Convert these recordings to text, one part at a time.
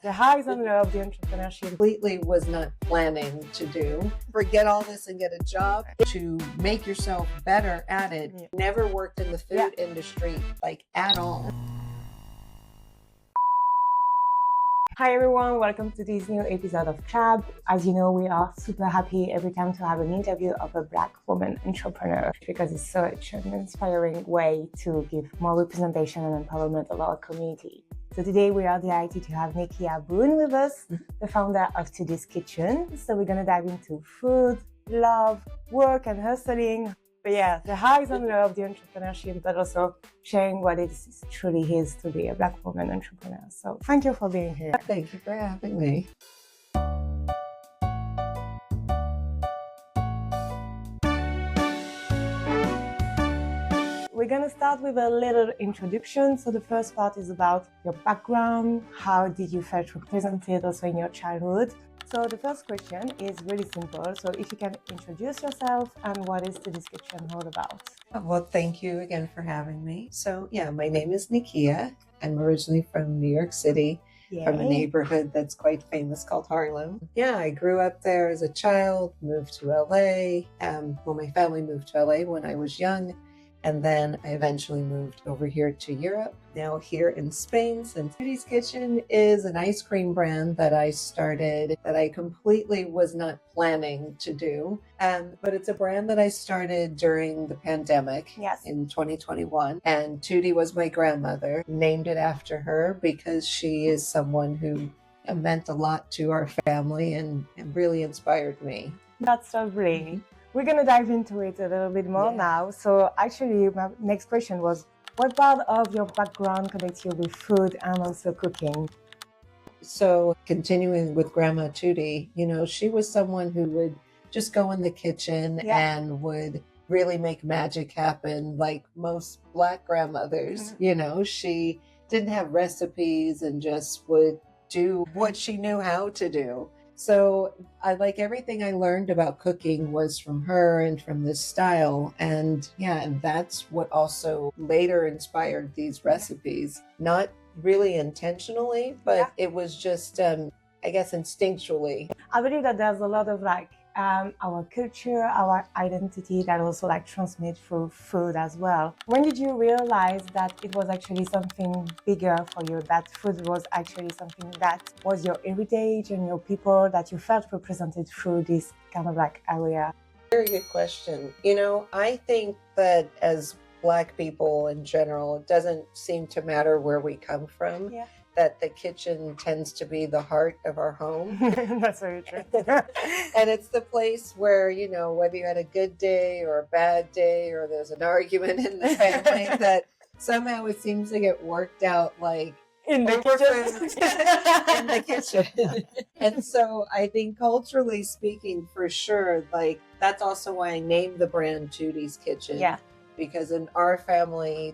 The highs and lows of the entrepreneurship. Completely was not planning to do. Forget all this and get a job to make yourself better at it. Yeah. Never worked in the food industry, like at all. Hi everyone, welcome to this new episode of KCLAB. As you know, we are super happy every time to have an interview of a Black woman entrepreneur because it's such an inspiring way to give more representation and empowerment of our community. So today we are delighted to have Nekeia Boone with us, the founder of Tudy's Kitchen. So we're going to dive into food, love, work and hustling. But yeah, the highs and lows of the entrepreneurship, but also sharing what it truly is to be a Black woman entrepreneur. So thank you for being here. Thank you for having me. We're going to start with a little introduction. So the first part is about your background. How did you feel represented also in your childhood? So the first question is really simple. So if you can introduce yourself and what is Tudy's Kitchen all about? Well, thank you again for having me. So yeah, my name is Nekeia. I'm originally from New York City, from a neighborhood that's quite famous called Harlem. Yeah, I grew up there as a child, moved to LA. My family moved to LA when I was young. And then I eventually moved over here to Europe, now here in Spain. And Tudy's Kitchen is an ice cream brand that I started that I completely was not planning to do. But it's a brand that I started during the pandemic in 2021. And Tudy was my grandmother, named it after her because she is someone who meant a lot to our family and really inspired me. That's lovely. We're going to dive into it a little bit more now. So actually, my next question was, what part of your background connects you with food and also cooking? So continuing with Grandma Tudy, she was someone who would just go in the kitchen and would really make magic happen like most Black grandmothers. She didn't have recipes and just would do what she knew how to do. So everything I learned about cooking was from her and from this style. And that's what also later inspired these recipes. Not really intentionally, but it was just, I guess, instinctually. I believe that there's a lot of our culture, our identity that also transmit through food as well. When did you realize that it was actually something bigger for you, that food was actually something that was your heritage and your people that you felt represented through this kind of area? Very good question. I think that as Black people in general, it doesn't seem to matter where we come from. That the kitchen tends to be the heart of our home. That's very true. And it's the place where, whether you had a good day or a bad day or there's an argument in the family, that somehow it seems to get worked out in the kitchen. In the kitchen. And so I think culturally speaking, for sure, that's also why I named the brand Tudy's Kitchen. Yeah. Because in our family,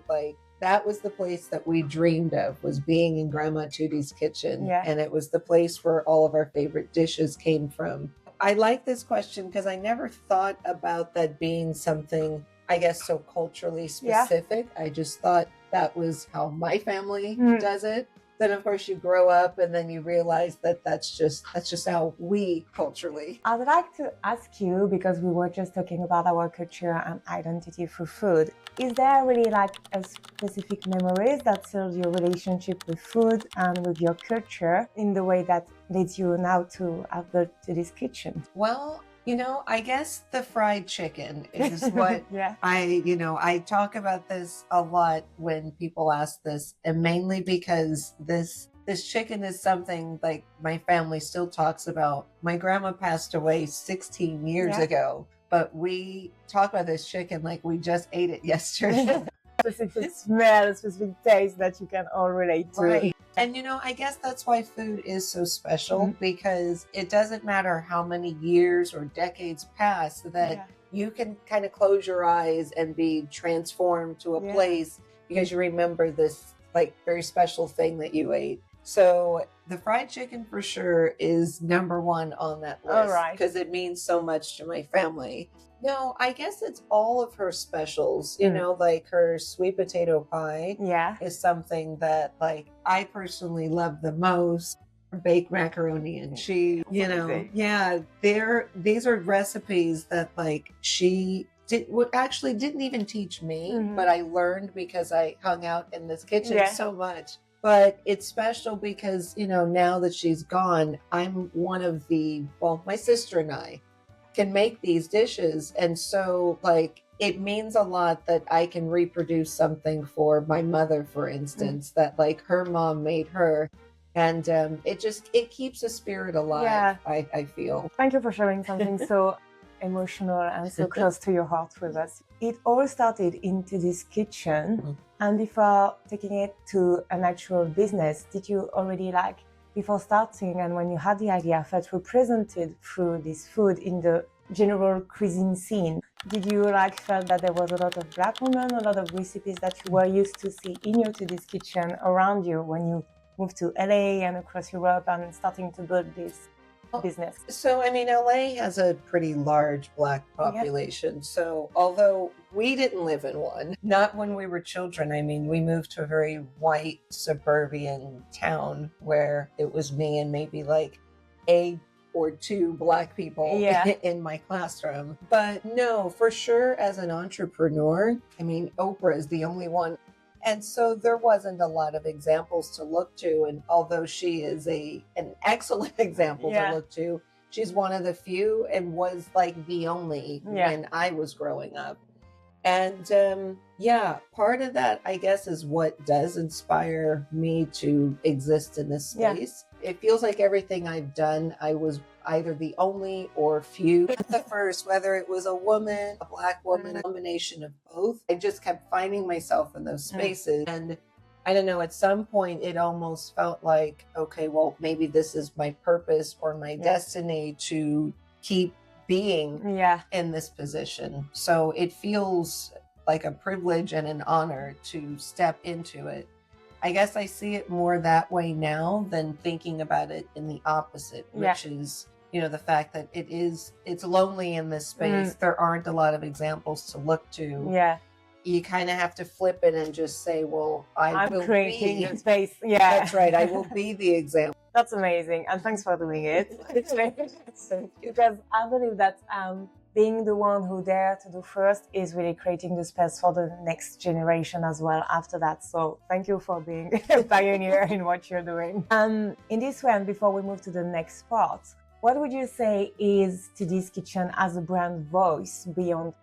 that was the place that we dreamed of, was being in Grandma Tudy's kitchen. Yeah. And it was the place where all of our favorite dishes came from. I like this question because I never thought about that being something, I guess, so culturally specific. I just thought that was how my family does it. Then of course you grow up and then you realize that that's just how we culturally. I'd like to ask you, because we were just talking about our culture and identity through food, is there really a specific memories that serves your relationship with food and with your culture in the way that leads you now to have built Tudy's Kitchen? Well, I guess the fried chicken is what I talk about this a lot when people ask this, and mainly because this chicken is something my family still talks about. My grandma passed away 16 years ago, but we talk about this chicken like we just ate it yesterday. Specific smell, specific taste that you can all relate to. Right. And I guess that's why food is so special, because it doesn't matter how many years or decades pass, that you can kind of close your eyes and be transformed to a place because you remember this very special thing that you ate. So the fried chicken for sure is number one on that list because it means so much to my family. No, I guess it's all of her specials, her sweet potato pie is something that I personally love the most. baked macaroni and cheese, you know. Amazing. Yeah, these are recipes that like she actually didn't even teach me, but I learned because I hung out in this kitchen Yeah. so much. But it's special because, you know, now that she's gone, I'm one of my sister and I can make these dishes. And so, like, it means a lot that I can reproduce something for my mother, for instance, that like her mom made her. And it keeps the spirit alive, Yeah. I feel. Thank you for sharing something so emotional and so close to your heart with us. It all started into this kitchen, and before taking it to an actual business, did you already like, before starting and when you had the idea, felt represented through this food in the general cuisine scene? Did you like felt that there was a lot of Black women, a lot of recipes that you were used to see in your Tudy's kitchen around you when you moved to LA and across Europe and starting to build this business? So, I mean, LA has a pretty large Black population. So, although we didn't live in one, not when we were children. I mean, we moved to a very white suburban town where it was me and maybe like a or two Black people in my classroom. But no, for sure, as an entrepreneur, I mean, Oprah is the only one. And so there wasn't a lot of examples to look to. And although she is an excellent example to look to, she's one of the few and was like the only when I was growing up. And part of that, I guess, is what does inspire me to exist in this space. It feels like everything I've done, I was either the only or few at the first, whether it was a woman, a Black woman, a combination of both. I just kept finding myself in those spaces. And I don't know, at some point it almost felt like, okay, well, maybe this is my purpose or my destiny to keep being in this position. So it feels like a privilege and an honor to step into it. I guess I see it more that way now than thinking about it in the opposite, which is, you know, the fact that it's lonely in this space. There aren't a lot of examples to look to. You kind of have to flip it and just say, well, I'm creating a space. That's right. I will be the example. That's amazing. And thanks for doing it. Because I believe that being the one who dare to do first is really creating the space for the next generation as well after that. So thank you for being a pioneer in what you're doing. In this way, and before we move to the next part, what would you say is Tudy's Kitchen as a brand voice beyond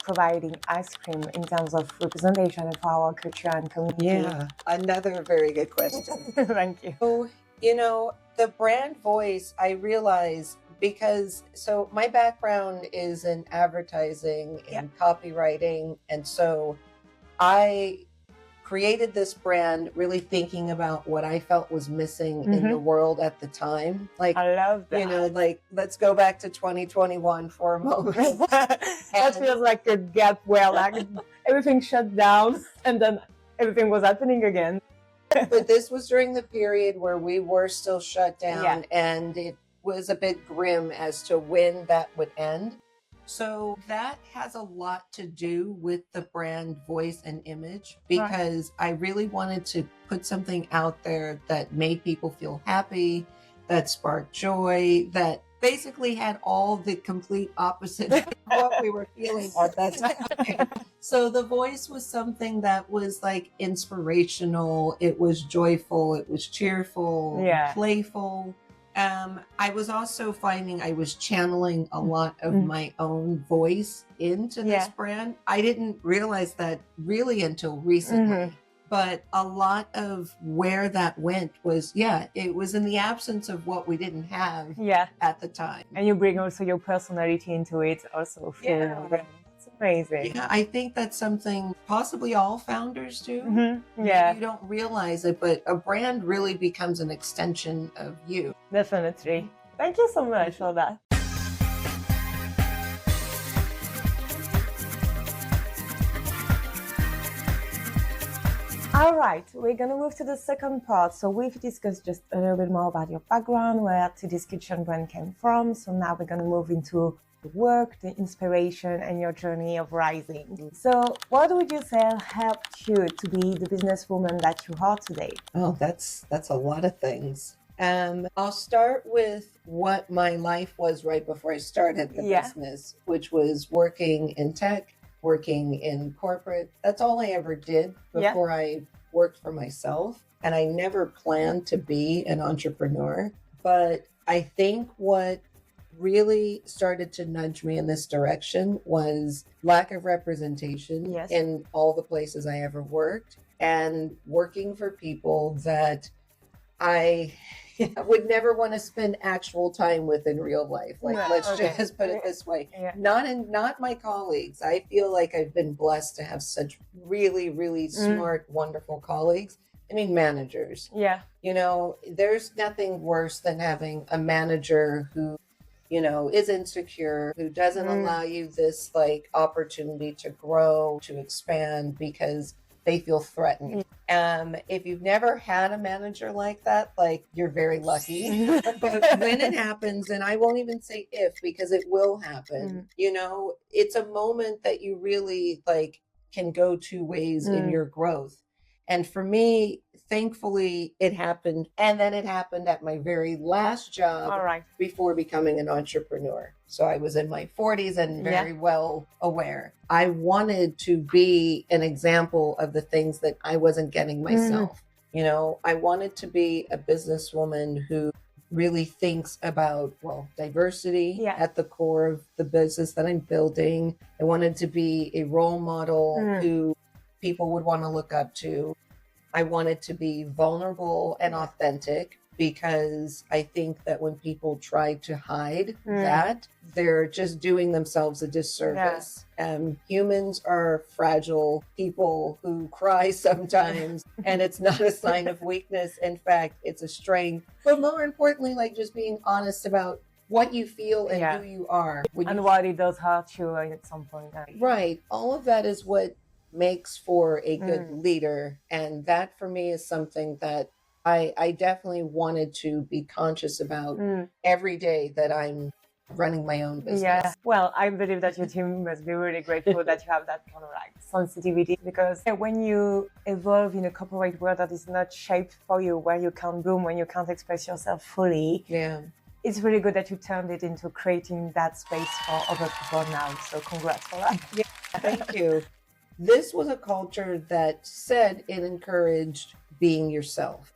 providing ice cream in terms of representation of our culture and community? Yeah, another very good question. Thank you. So, you know, the brand voice, I realize so my background is in advertising and copywriting. And so I created this brand really thinking about what I felt was missing in the world at the time. Like, I love that. You know, like, let's go back to 2021 for a moment. That feels like a gap where like everything shut down and then everything was happening again. But this was during the period where we were still shut down and it was a bit grim as to when that would end. So that has a lot to do with the brand voice and image, because I really wanted to put something out there that made people feel happy, that sparked joy, that basically had all the complete opposite of what we were feeling at that time. So the voice was something that was like inspirational. It was joyful. It was cheerful, playful. I was also finding I was channeling a lot of my own voice into this brand. I didn't realize that really until recently. But a lot of where that went was, it was in the absence of what we didn't have at the time. And you bring also your personality into it also. It's amazing. Yeah, I think that's something possibly all founders do. You don't realize it, but a brand really becomes an extension of you. Definitely. Thank you so much for that. All right, we're going to move to the second part. So we've discussed just a little bit more about your background, where Tudy's Kitchen brand came from. So now we're going to move into the work, the inspiration, and your journey of rising. So what would you say helped you to be the businesswoman that you are today? Oh, that's a lot of things. I'll start with what my life was right before I started the business, which was working in tech, working in corporate. That's all I ever did before I worked for myself. And I never planned to be an entrepreneur. But I think what really started to nudge me in this direction was lack of representation in all the places I ever worked, and working for people that I would never want to spend actual time with in real life. Like, let's just put it this way. Not my colleagues. I feel like I've been blessed to have such really, really smart, wonderful colleagues. I mean, managers. Yeah. You know, there's nothing worse than having a manager who, you know, is insecure, who doesn't allow you this like opportunity to grow, to expand, because they feel threatened. If you've never had a manager like that, like, you're very lucky. But when it happens, and I won't even say if, because it will happen, you know, it's a moment that you really like can go two ways in your growth. And for me, thankfully, it happened. And then it happened at my very last job before becoming an entrepreneur. So I was in my 40s and very well aware. I wanted to be an example of the things that I wasn't getting myself. You know, I wanted to be a businesswoman who really thinks about, well, diversity at the core of the business that I'm building. I wanted to be a role model who people would want to look up to. I wanted to be vulnerable and authentic, because I think that when people try to hide that, they're just doing themselves a disservice. Humans are fragile people who cry sometimes, and it's not a sign of weakness. In fact, it's a strength. But more importantly, like, just being honest about what you feel and who you are. And what it does hurt you at some point. Right. All of that is what makes for a good leader. And that for me is something that I definitely wanted to be conscious about every day that I'm running my own business. Yeah. Well, I believe that your team must be really grateful that you have that kind of like sensitivity, because when you evolve in a corporate world that is not shaped for you, where you can't bloom, when you can't express yourself fully, it's really good that you turned it into creating that space for other people now. So congrats for that. Yeah, thank you. This was a culture that said it encouraged being yourself.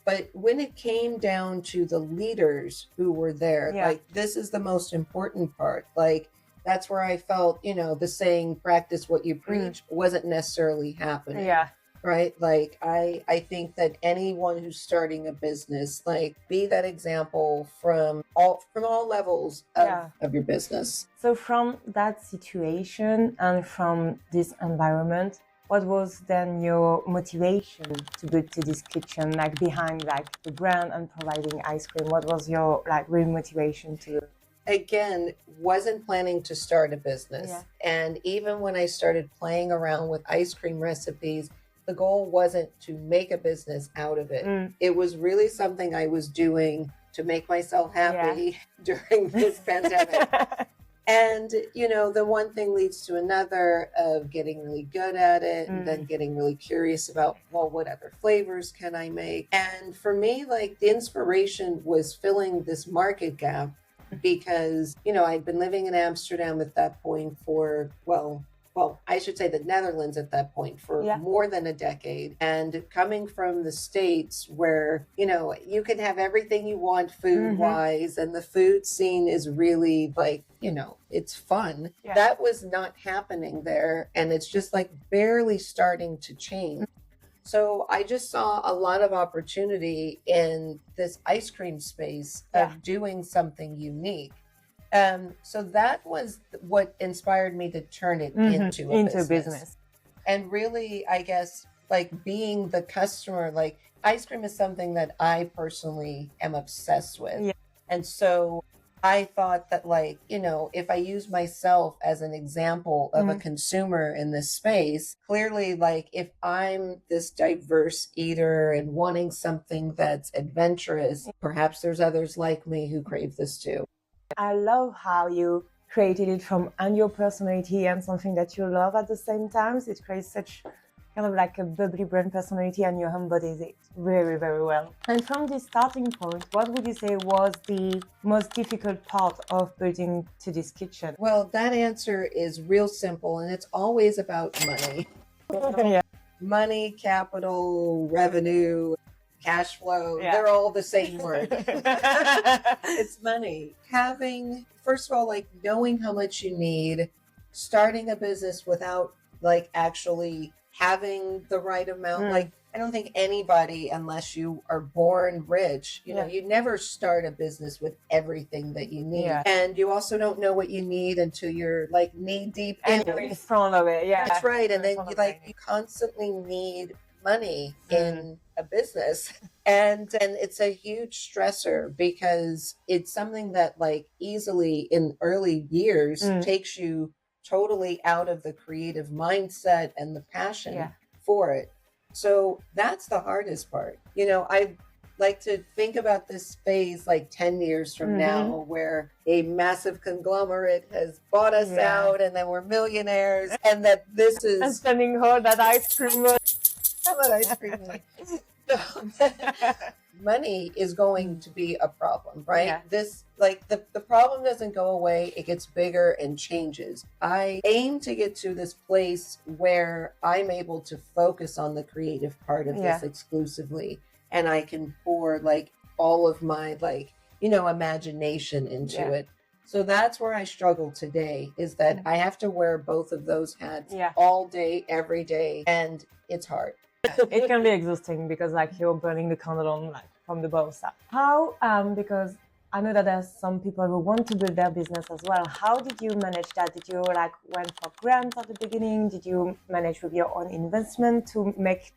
But when it came down to the leaders who were there, like, this is the most important part. Like, that's where I felt, you know, the saying, practice what you preach, wasn't necessarily happening. Yeah. Right? Like, I think that anyone who's starting a business, like, be that example from all levels of your business. So from that situation and from this environment, what was then your motivation to go to this kitchen, like behind like the brand and providing ice cream? What was your like real motivation to? Again, wasn't planning to start a business. And even when I started playing around with ice cream recipes, the goal wasn't to make a business out of it. It was really something I was doing to make myself happy during this pandemic. And, you know, the one thing leads to another, of getting really good at it, and then getting really curious about, well, what other flavors can I make? And for me, like, the inspiration was filling this market gap, because, you know, I'd been living in Amsterdam at that point for, well, I should say the Netherlands at that point for more than a decade. And coming from the States, where, you know, you can have everything you want food-wise, and the food scene is really like, you know, it's fun. That was not happening there. And it's just like barely starting to change. So I just saw a lot of opportunity in this ice cream space of doing something unique. So that was what inspired me to turn it into a business. And really, I guess, like, being the customer, like, ice cream is something that I personally am obsessed with. And so I thought that, like, you know, if I use myself as an example of a consumer in this space, clearly, like, if I'm this diverse eater and wanting something that's adventurous, perhaps there's others like me who crave this too. I love how you created it from and your personality and something that you love at the same time. It creates such kind of like a bubbly brand personality, and you embodies it very, very well. And from this starting point, what would you say was the most difficult part of building Tudy's kitchen? Well, that answer is real simple, and it's always about money. Yeah. Money, capital, revenue, cash flow, they're all the same word. It's money. Having, first of all, like knowing how much you need, starting a business without like actually having the right amount. Like, I don't think anybody, unless you are born rich, you know, you never start a business with everything that you need. And you also don't know what you need until you're like knee deep in front of it. Yeah. That's right. And then you constantly need money in a business. And it's a huge stressor because it's something that like easily in early years takes you totally out of the creative mindset and the passion for it. So that's the hardest part. You know, I like to think about this phase like 10 years from now, where a massive conglomerate has bought us out and then we're millionaires, and that this is... And spending all that ice cream. Money is going to be a problem, right? This, like, the problem doesn't go away. It gets bigger and changes. I aim to get to this place where I'm able to focus on the creative part of this exclusively. And I can pour like all of my, like, you know, imagination into it. So that's where I struggle today, is that I have to wear both of those hats all day, every day. And it's hard. It can be exhausting because like you're burning the candle on like from the both sides. How, because I know that there's some people who want to build their business as well. How did you manage that? Did you like went for grants at the beginning? Did you manage with your own investment to make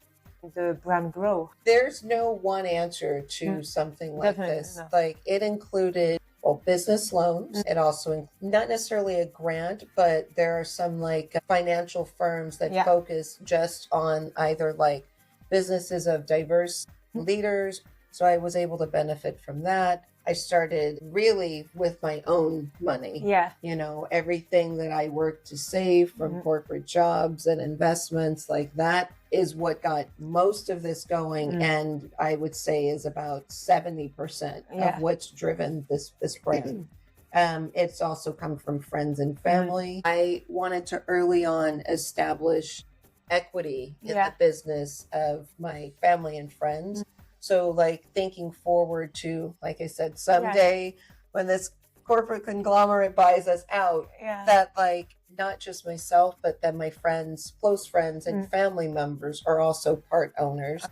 the brand grow? There's no one answer to something like this. No. Like it included business loans. It also, not necessarily a grant, but there are some like financial firms that focus just on either like businesses of diverse leaders. So I was able to benefit from that. I started really with my own money. You know, everything that I worked to save from corporate jobs and investments, like that is what got most of this going. And I would say is about 70% of what's driven this brand. It's also come from friends and family. I wanted to early on establish equity in the business of my family and friends. So like thinking forward to, like I said, someday when this corporate conglomerate buys us out, that like not just myself, but then my friends, close friends and family members are also part owners.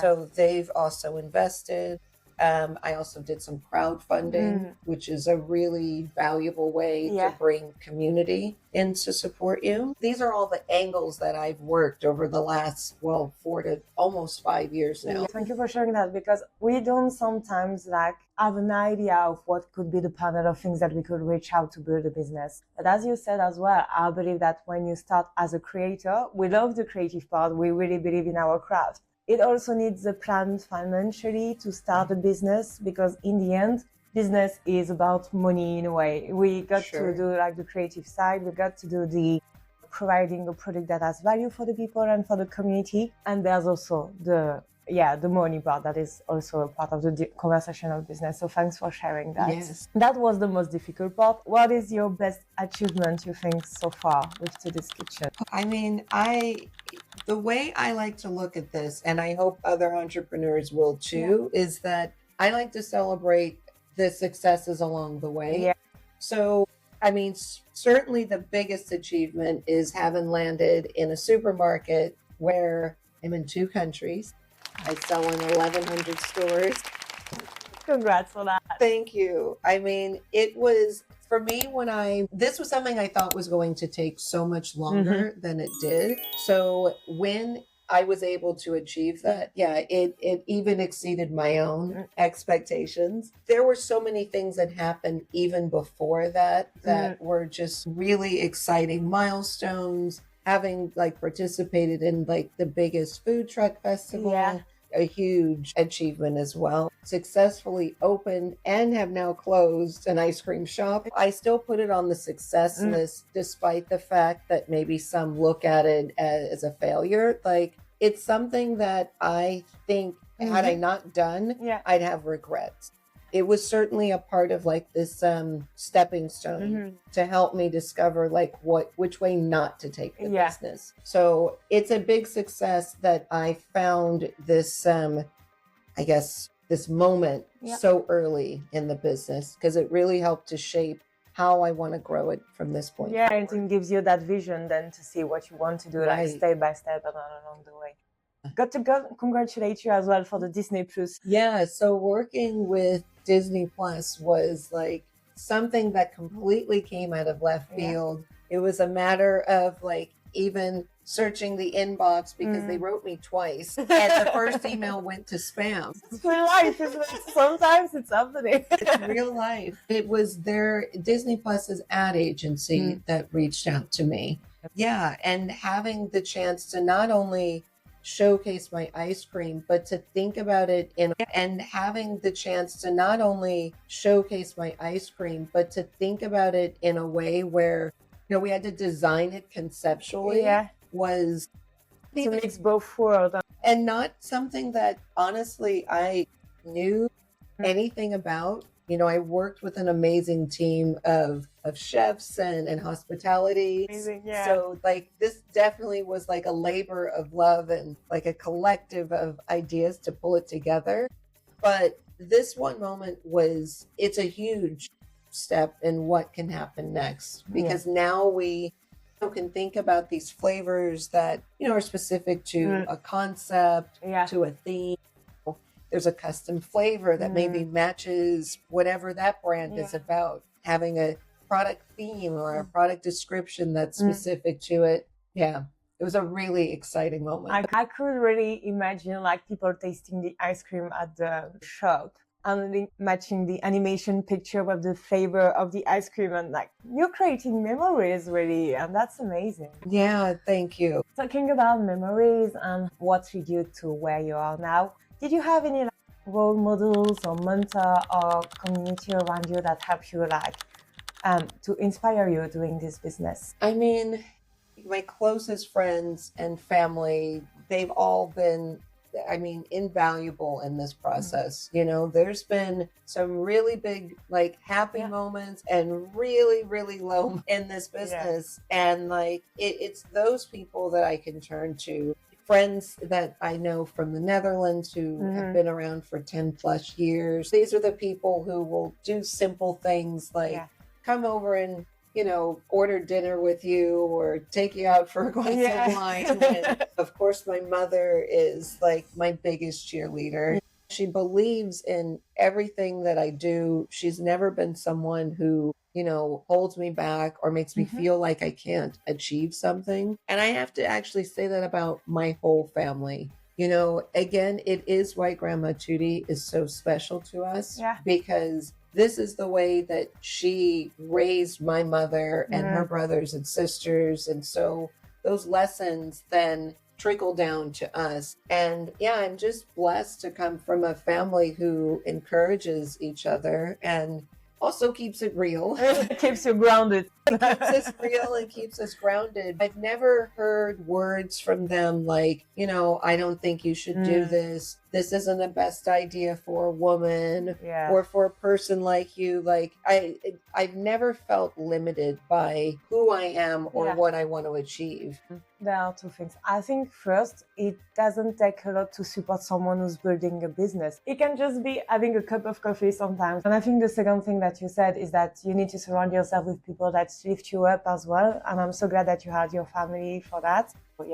So they've also invested. I also did some crowdfunding, which is a really valuable way to bring community in to support you. These are all the angles that I've worked over the last, 4 to almost 5 years now. Thank you for sharing that, because we don't sometimes like have an idea of what could be the panel of things that we could reach out to build a business. But as you said as well, I believe that when you start as a creator, we love the creative part. We really believe in our craft. It also needs a plan financially to start a business, because in the end, business is about money in a way. We got to do like the creative side. We got to do the providing a product that has value for the people and for the community. And there's also the money part that is also a part of the conversation of business. So thanks for sharing that. Yes. That was the most difficult part. What is your best achievement, you think, so far with Tudy's Kitchen? I mean, the way I like to look at this, and I hope other entrepreneurs will too, is that I like to celebrate the successes along the way. So, I mean, certainly the biggest achievement is having landed in a supermarket where I'm in 2 countries. I sell in 1,100 stores. Congrats on that. Thank you. I mean, it was, for me, this was something I thought was going to take so much longer than it did. So when I was able to achieve that, it even exceeded my own expectations. There were so many things that happened even before that were just really exciting milestones. Having like participated in like the biggest food truck festival a huge achievement as well. Successfully opened and have now closed an ice cream shop. I still put it on the success list, despite the fact that maybe some look at it as a failure. Like, it's something that I think had I not done, I'd have regrets. It was certainly a part of like this stepping stone to help me discover like which way not to take the business. So it's a big success that I found this I guess this moment so early in the business, because it really helped to shape how I want to grow it from this point forward. And it gives you that vision then to see what you want to do, like step by step and along the way. Got to congratulate you as well for the Disney Plus. Yeah, so working with Disney Plus was like something that completely came out of left field. It was a matter of like even searching the inbox because they wrote me twice and the first email went to spam. It's real life, isn't it? Sometimes it's happening. It's real life. It was their Disney Plus's ad agency that reached out to me. Yeah, and having the chance to not only showcase my ice cream, but to think about it in a way where, you know, we had to design it conceptually was to mix both worlds. And not something that honestly I knew anything about. You know, I worked with an amazing team of chefs and hospitality. Amazing, So like this definitely was like a labor of love and like a collective of ideas to pull it together. But this one moment it's a huge step in what can happen next, because now we can think about these flavors that, you know, are specific to a concept, to a theme. There's a custom flavor that maybe matches whatever that brand is about, having a product theme or a product description that's specific to it. Yeah, it was a really exciting moment. I could really imagine like people tasting the ice cream at the shop and matching the animation picture with the flavor of the ice cream, and like you're creating memories really, and that's amazing. Yeah, thank you. Talking about memories and what led you to where you are now, did you have any role models or mentor or community around you that help you to inspire you doing this business? I mean, my closest friends and family, they've all been, invaluable in this process. You know, there's been some really big, like happy moments and really, really low in this business. And like, it's those people that I can turn to. Friends that I know from the Netherlands who have been around for 10 plus years. These are the people who will do simple things like come over and, you know, order dinner with you or take you out for a glass of wine. And of course, my mother is like my biggest cheerleader. She believes in everything that I do. She's never been someone who, you know, holds me back or makes me feel like I can't achieve something. And I have to actually say that about my whole family. You know, again, it is why Grandma Tudy is so special to us, because this is the way that she raised my mother and her brothers and sisters. And so those lessons then trickle down to us. And I'm just blessed to come from a family who encourages each other and also keeps it real. It keeps you grounded. It keeps us real and keeps us grounded. I've never heard words from them like, you know, I don't think you should do this. This isn't the best idea for a woman or for a person like you. Like I've never felt limited by who I am or what I want to achieve. There are two things. I think first, it doesn't take a lot to support someone who's building a business. It can just be having a cup of coffee sometimes. And I think the second thing that you said is that you need to surround yourself with people that lift you up as well. And I'm so glad that you had your family for that. But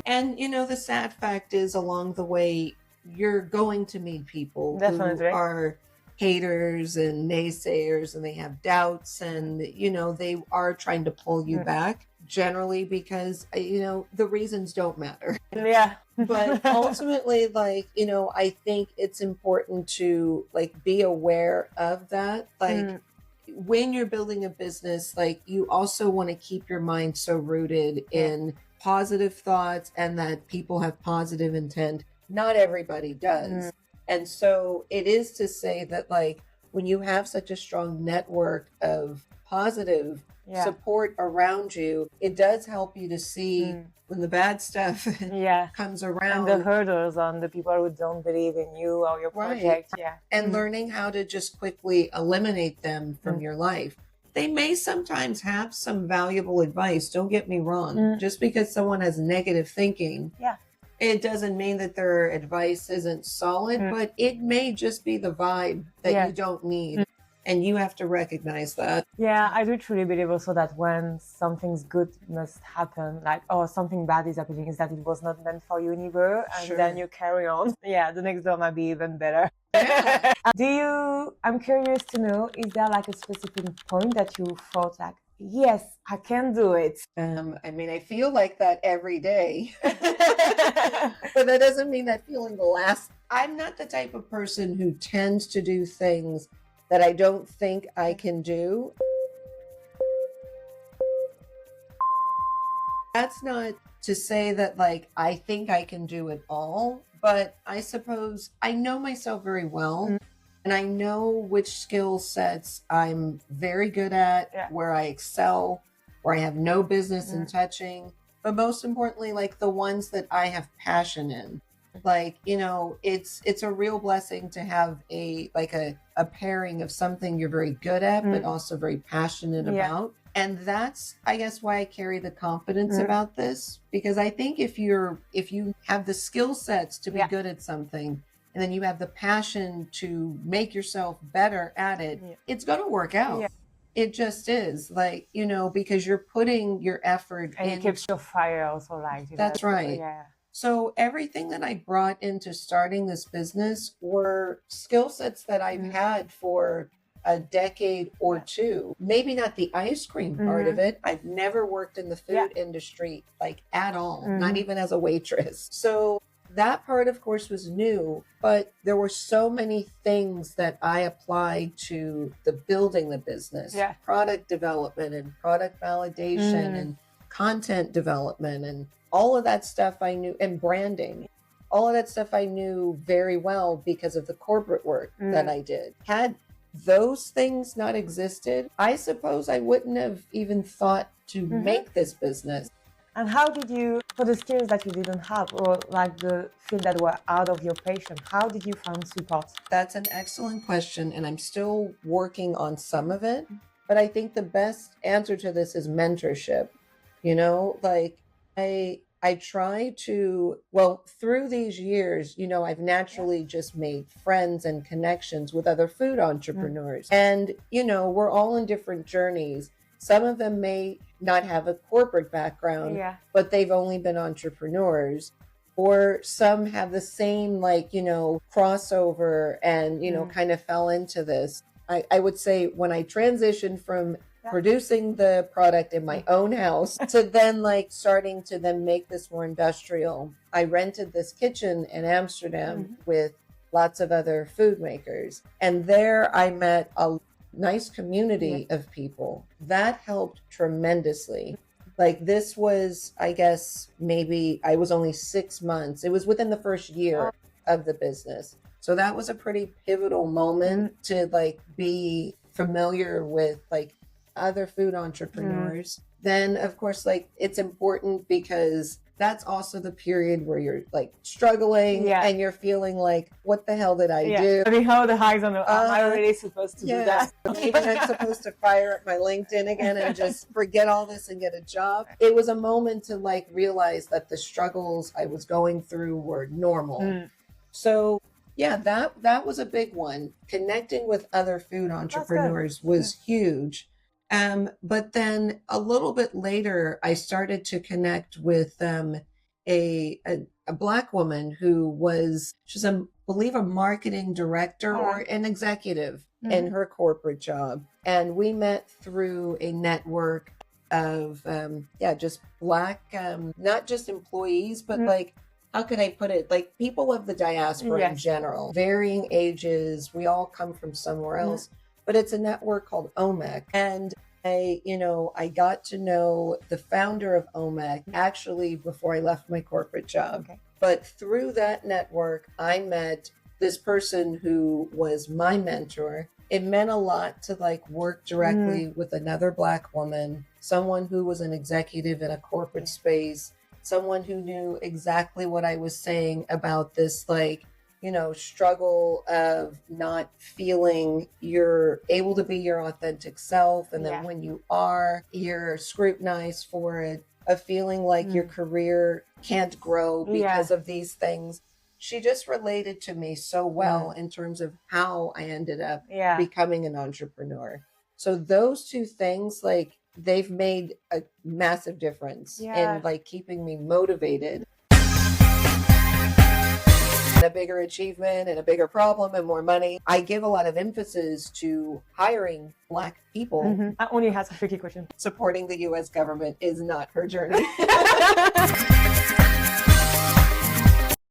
and you know, the sad fact is along the way, you're going to meet people who are haters and naysayers, and they have doubts, and you know, they are trying to pull you back, generally because, you know, the reasons don't matter. But ultimately, like, you know, I think it's important to like be aware of that. Like when you're building a business, like you also want to keep your mind so rooted in positive thoughts and that people have positive intent not everybody does. And so it is to say that, like, when you have such a strong network of positive support around you, it does help you to see when the bad stuff comes around. And the hurdles on the people who don't believe in you or your project. And learning how to just quickly eliminate them from your life. They may sometimes have some valuable advice, don't get me wrong. Just because someone has negative thinking, it doesn't mean that their advice isn't solid, but it may just be the vibe that you don't need. And you have to recognize that. Yeah, I do truly believe also that when something's good must happen, like, or something bad is happening, is that it was not meant for you either. And then you carry on. Yeah, the next door might be even better. I'm curious to know, is there like a specific point that you thought like, yes, I can do it? I mean, I feel like that every day, but that doesn't mean that feeling will last. I'm not the type of person who tends to do things that I don't think I can do. That's not to say that, like, I think I can do it all, but I suppose I know myself very well. And I know which skill sets I'm very good at, where I excel, where I have no business in touching. But most importantly, like, the ones that I have passion in. Like, you know, it's a real blessing to have a pairing of something you're very good at, but also very passionate about. And that's, I guess, why I carry the confidence about this, because I think if you have the skill sets to be good at something, and then you have the passion to make yourself better at it, it's going to work out. It just is, like, you know, because you're putting your effort and it keeps your fire also light. That's right. So everything that I brought into starting this business were skill sets that I've had for a decade or two. Maybe not the ice cream part of it. I've never worked in the food industry, like, at all, not even as a waitress. So that part, of course, was new, but there were so many things that I applied to the building the business, product development and product validation and content development and all of that stuff I knew, and branding. All of that stuff I knew very well because of the corporate work that I did. Had those things not existed, I suppose I wouldn't have even thought to make this business. And how did you, for the skills that you didn't have, or like the field that were out of your passion, how did you find support? That's an excellent question, and I'm still working on some of it. But I think the best answer to this is mentorship. You know, like, I try to, well, through these years, you know, I've naturally just made friends and connections with other food entrepreneurs. And, you know, we're all in different journeys. Some of them may not have a corporate background, but they've only been entrepreneurs. Or some have the same, like, you know, crossover and, you know, kind of fell into this. I would say when I transitioned from producing the product in my own house to then, like, starting to then make this more industrial, I rented this kitchen in Amsterdam with lots of other food makers. And there I met a nice community of people. That helped tremendously. Like, this was, I guess, maybe I was only 6 months. It was within the first year of the business. So that was a pretty pivotal moment to, like, be familiar with, like, other food entrepreneurs. Then, of course, like, it's important because that's also the period where you're, like, struggling and you're feeling like, what the hell did I do? I mean, how are the highs on the, am I really supposed to do that? Maybe I'm supposed to fire up my LinkedIn again and just forget all this and get a job. It was a moment to, like, realize that the struggles I was going through were normal. So yeah, that was a big one. Connecting with other food entrepreneurs was huge. But then a little bit later, I started to connect with a Black woman who she's I believe a marketing director or an executive in her corporate job. And we met through a network of, just Black, not just employees, but like, how could I put it? Like, people of the diaspora in general, varying ages, we all come from somewhere else. But it's a network called OMEC. And I got to know the founder of OMEC actually before I left my corporate job. But through that network, I met this person who was my mentor. It meant a lot to like work directly with another Black woman, someone who was an executive in a corporate space, someone who knew exactly what I was saying about this, like, you know, struggle of not feeling you're able to be your authentic self. And then when you are, you're scrutinized for it, of feeling like your career can't grow because of these things. She just related to me so well in terms of how I ended up becoming an entrepreneur. So those two things, like, they've made a massive difference in like keeping me motivated. A bigger achievement and a bigger problem and more money. I give a lot of emphasis to hiring Black people. I only has a tricky question. Supporting the US government is not her journey.